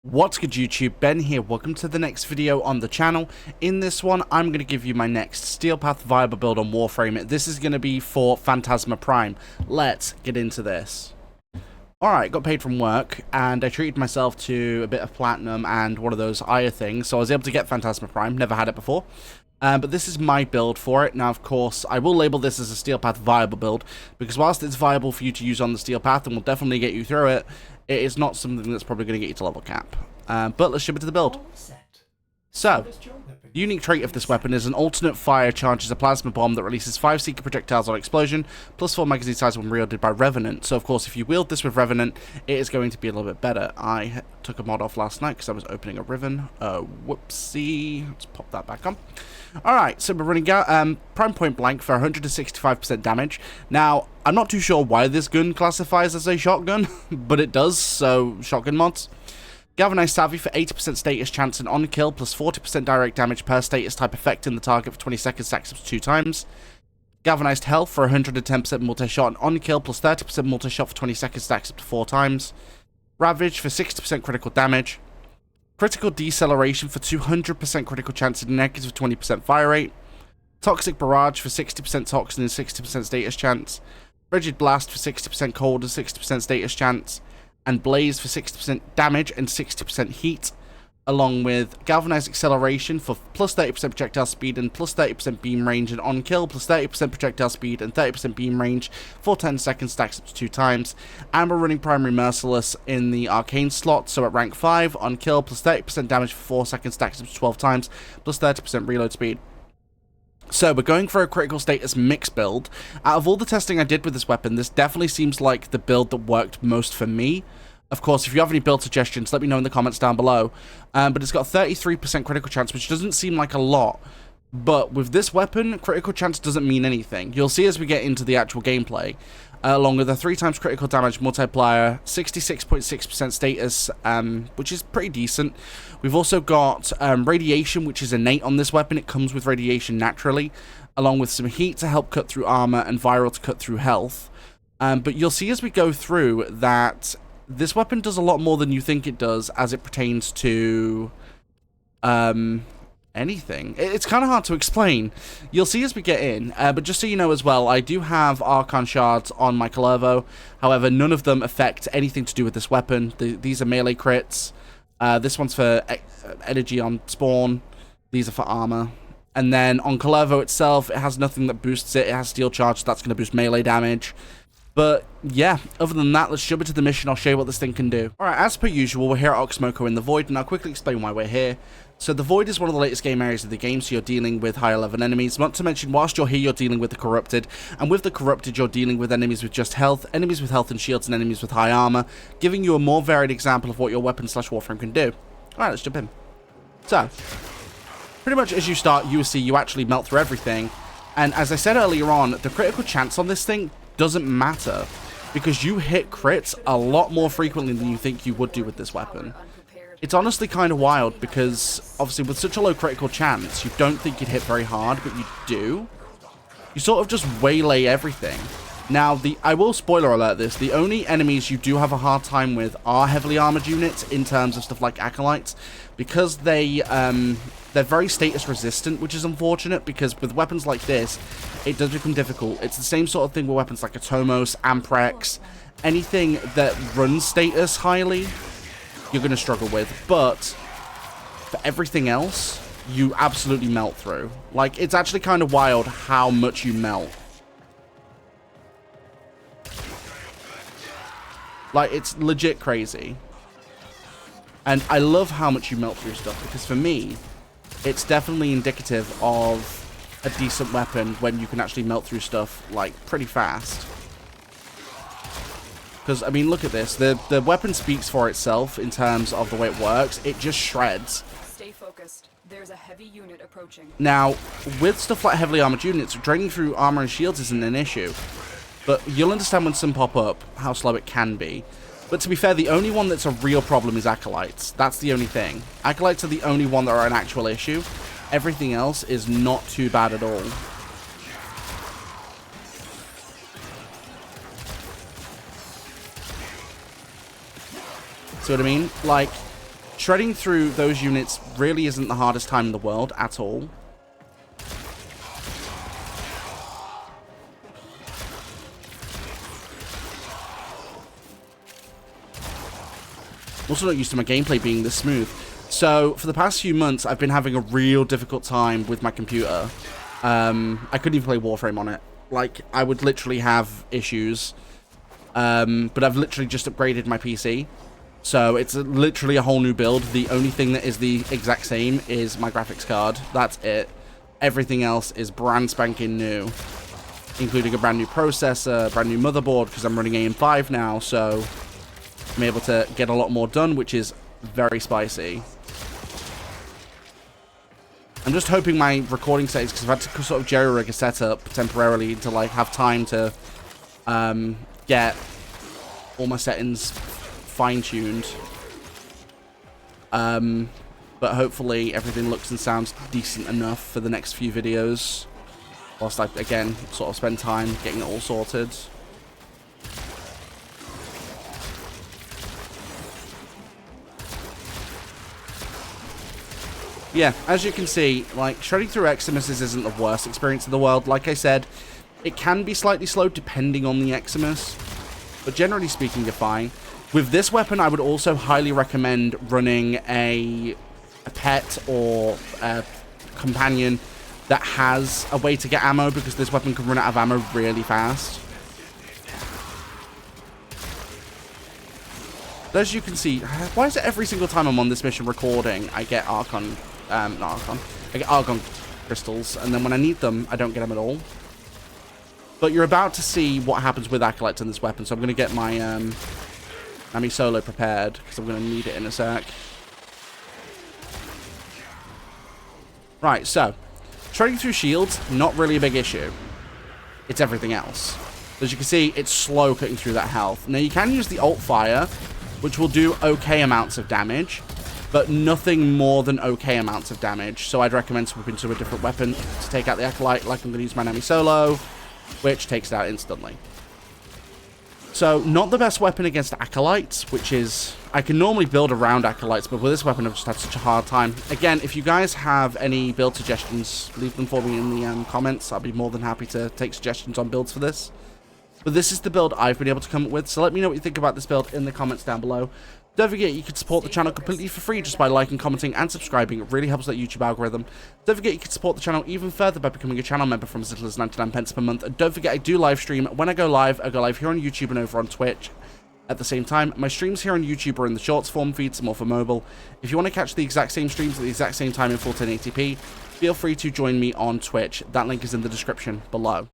What's good YouTube, Ben here, welcome to the next video on the channel. In this one, I'm going to give you my next Steel Path viable build on Warframe. This is going to be for Phantasma Prime. Let's get into this. Alright, got paid from work, and I treated myself to a bit of platinum and one of those Ire things, so I was able to get Phantasma Prime, never had it before. But this is my build for it. Now, of course, I will label this as a Steel Path viable build, because whilst it's viable for you to use on the Steel Path and will definitely get you through it, it is not something that's probably going to get you to level cap. But let's jump into the build. So, the unique trait of this weapon is an alternate fire charges a plasma bomb that releases 5 seeker projectiles on explosion, plus 4 magazine size when wielded by Revenant. So, of course, if you wield this with Revenant, it is going to be a little bit better. I took a mod off last night because I was opening a Riven. Whoopsie. Let's pop that back on. Alright, so we're running Prime Point Blank for 165% damage. Now, I'm not too sure why this gun classifies as a shotgun, but it does, so shotgun mods. Galvanized Savvy for 80% status chance and on kill, plus 40% direct damage per status type effect in the target for 20 seconds, stacks up to 2 times. Galvanized Health for 110% multi-shot and on kill, plus 30% multi-shot for 20 seconds, stacks up to 4 times. Ravage for 60% critical damage. Critical Deceleration for 200% critical chance and negative 20% fire rate. Toxic Barrage for 60% toxin and 60% status chance. Rigid Blast for 60% cold and 60% status chance. And Blaze for 60% damage and 60% heat, along with Galvanized Acceleration for plus 30% projectile speed and plus 30% beam range, and on kill plus 30% projectile speed and 30% beam range for 10 seconds, stacks up to 2 times. And we're running Primary Merciless in the Arcane slot, so at rank 5, on kill plus 30% damage for 4 seconds, stacks up to 12 times, plus 30% reload speed. So, we're going for a critical status mix build. Out of all the testing I did with this weapon, this definitely seems like the build that worked most for me. Of course, if you have any build suggestions, let me know in the comments down below. But it's got 33% critical chance, which doesn't seem like a lot. But with this weapon, critical chance doesn't mean anything. You'll see as we get into the actual gameplay. Along with a 3 times critical damage multiplier, 66.6% status, which is pretty decent. We've also got radiation, which is innate on this weapon. It comes with radiation naturally, along with some heat to help cut through armor and viral to cut through health. But you'll see as we go through that this weapon does a lot more than you think it does as it pertains to anything. It's kind of hard to explain. You'll see as we get in, but just so you know as well, I do have Archon shards on my Calervo. However, none of them affect anything to do with this weapon. These are melee crits. This one's for energy on spawn. These are for armor. And then on Calervo itself, it has nothing that boosts it. It has steel charge, so that's going to boost melee damage. But yeah, other than that, let's jump into the mission. I'll show you what this thing can do. Alright, as per usual, we're here at Oxmoko in the Void, and I'll quickly explain why we're here. So the Void is one of the latest game areas of the game, so you're dealing with higher level enemies. Not to mention, whilst you're here, you're dealing with the Corrupted, and with the Corrupted, you're dealing with enemies with just health, enemies with health and shields, and enemies with high armor, giving you a more varied example of what your weapon slash Warframe can do. Alright, let's jump in. So, pretty much as you start, you will see you actually melt through everything, and as I said earlier on, the critical chance on this thing doesn't matter, because you hit crits a lot more frequently than you think you would do with this weapon. It's honestly kind of wild, because obviously with such a low critical chance, you don't think you'd hit very hard, but you do. You sort of just waylay everything. Now, I will spoiler alert this, the only enemies you do have a hard time with are heavily armored units in terms of stuff like Acolytes, because they're very status resistant, which is unfortunate, because with weapons like this, it does become difficult. It's the same sort of thing with weapons like Atomos, Amprex, anything that runs status highly, you're going to struggle with. But for everything else, you absolutely melt through. Like, it's actually kind of wild how much you melt. Like, it's legit crazy. And I love how much you melt through stuff, because for me, it's definitely indicative of a decent weapon when you can actually melt through stuff, like, pretty fast. Because, I mean, look at this. The weapon speaks for itself in terms of the way it works. It just shreds. Stay focused. There's a heavy unit approaching. Now, with stuff like heavily armored units, draining through armor and shields isn't an issue. But you'll understand when some pop up how slow it can be. But to be fair, the only one that's a real problem is Acolytes. That's the only thing. Acolytes are the only one that are an actual issue. Everything else is not too bad at all. See what I mean? Like, shredding through those units really isn't the hardest time in the world at all. I'm also not used to my gameplay being this smooth. So, for the past few months, I've been having a real difficult time with my computer. I couldn't even play Warframe on it. Like, I would literally have issues. But I've literally just upgraded my PC. So, it's literally a whole new build. The only thing that is the exact same is my graphics card. That's it. Everything else is brand spanking new. Including a brand new processor, brand new motherboard, because I'm running AM5 now, so I'm able to get a lot more done, which is very spicy. I'm just hoping my recording settings, because I've had to sort of jerry-rig a setup temporarily to like have time to get all my settings fine-tuned. But hopefully everything looks and sounds decent enough for the next few videos. Whilst I, again, sort of spend time getting it all sorted. Yeah, as you can see, like, shredding through Eximuses isn't the worst experience in the world. Like I said, it can be slightly slow depending on the Eximus, but generally speaking, you're fine. With this weapon, I would also highly recommend running a pet or a companion that has a way to get ammo, because this weapon can run out of ammo really fast. As you can see, why is it every single time I'm on this mission recording, I get Archon, not Archon, I get Argon crystals, and then when I need them, I don't get them at all. But you're about to see what happens with Acolytes in this weapon, so I'm going to get my Nami Solo prepared, because I'm going to need it in a sec. Right, so, shredding through shields, not really a big issue. It's everything else. As you can see, it's slow cutting through that health. Now, you can use the alt fire, which will do okay amounts of damage, but nothing more than okay amounts of damage. So I'd recommend swapping to a different weapon to take out the Acolyte, like I'm going to use my Nami Solo, which takes it out instantly. So, not the best weapon against Acolytes, which is... I can normally build around Acolytes, but with this weapon I've just had such a hard time. Again, if you guys have any build suggestions, leave them for me in the comments. I'll be more than happy to take suggestions on builds for this. But this is the build I've been able to come up with, so let me know what you think about this build in the comments down below. Don't forget you can support the channel completely for free just by liking, commenting, and subscribing. It really helps that YouTube algorithm. Don't forget you can support the channel even further by becoming a channel member from as little as 99 pence per month. And don't forget I do live stream. When I go live here on YouTube and over on Twitch at the same time. My streams here on YouTube are in the shorts form feed, some more for mobile. If you want to catch the exact same streams at the exact same time in full 1080p, feel free to join me on Twitch. That link is in the description below.